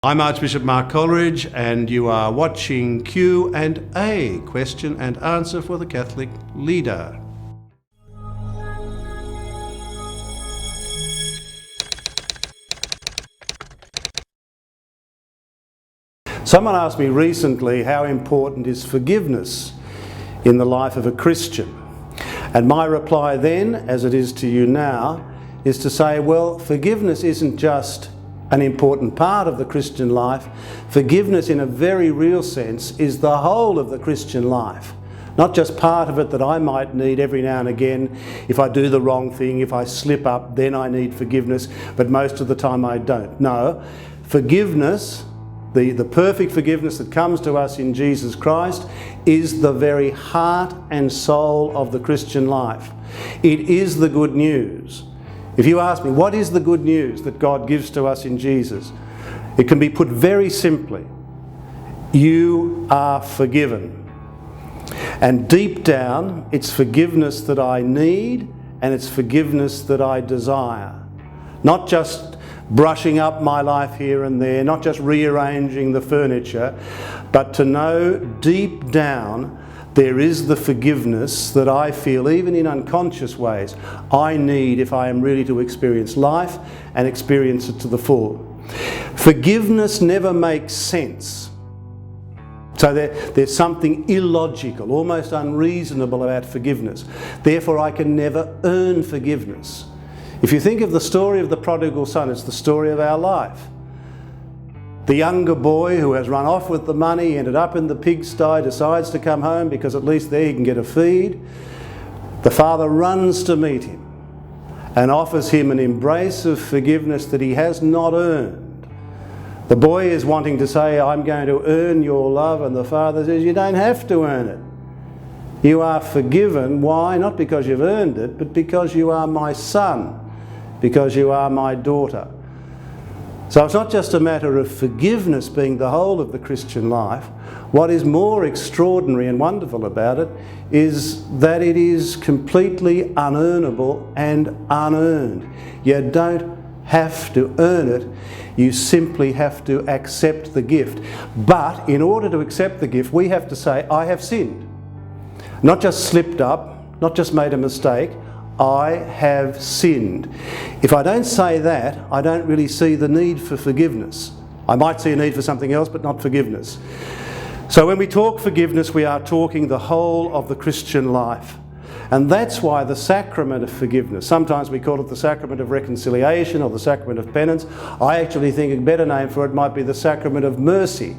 I'm Archbishop Mark Coleridge, and you are watching Q&A, question and answer for the Catholic leader. Someone asked me recently, how important is forgiveness in the life of a Christian? And my reply then, as it is to you now, is to say, well, forgiveness isn't just an important part of the Christian life. Forgiveness in a very real sense is the whole of the Christian life. Not just part of it that I might need every now and again. If I do the wrong thing, if I slip up, then I need forgiveness, but most of the time I don't. No, forgiveness, the perfect forgiveness that comes to us in Jesus Christ, is the very heart and soul of the Christian life. It is the good news. If you ask me, what is the good news that God gives to us in Jesus? It can be put very simply. You are forgiven. And deep down, it's forgiveness that I need and it's forgiveness that I desire. Not just brushing up my life here and there, not just rearranging the furniture, but to know deep down there is the forgiveness that I feel, even in unconscious ways, I need if I am really to experience life and experience it to the full. Forgiveness never makes sense. So there's something illogical, almost unreasonable about forgiveness. Therefore, I can never earn forgiveness. If you think of the story of the prodigal son, it's the story of our life. The younger boy who has run off with the money, ended up in the pigsty, decides to come home because at least there he can get a feed. The father runs to meet him and offers him an embrace of forgiveness that he has not earned. The boy is wanting to say, I'm going to earn your love, and the father says, you don't have to earn it. You are forgiven. Why? Not because you've earned it, but because you are my son, because you are my daughter. So it's not just a matter of forgiveness being the whole of the Christian life. What is more extraordinary and wonderful about it is that it is completely unearnable and unearned. You don't have to earn it, you simply have to accept the gift. But in order to accept the gift, we have to say, I have sinned. Not just slipped up, not just made a mistake, I have sinned. If I don't say that, I don't really see the need for forgiveness. I might see a need for something else, but not forgiveness. So when we talk forgiveness, we are talking the whole of the Christian life. And that's why the sacrament of forgiveness, sometimes we call it the sacrament of reconciliation or the sacrament of penance. I actually think a better name for it might be the sacrament of mercy.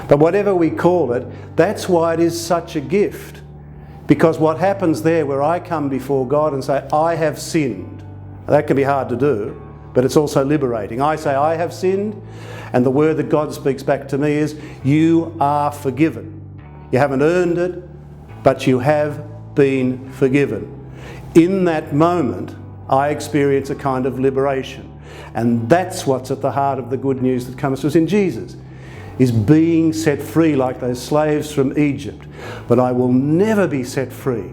But whatever we call it, that's why it is such a gift. Because what happens there, where I come before God and say, I have sinned, that can be hard to do, but it's also liberating. I say, I have sinned, and the word that God speaks back to me is, you are forgiven. You haven't earned it, but you have been forgiven. In that moment, I experience a kind of liberation. And that's what's at the heart of the good news that comes to us in Jesus. Is being set free like those slaves from Egypt. But I will never be set free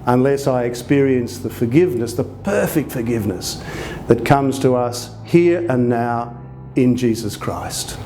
unless I experience the forgiveness, the perfect forgiveness that comes to us here and now in Jesus Christ.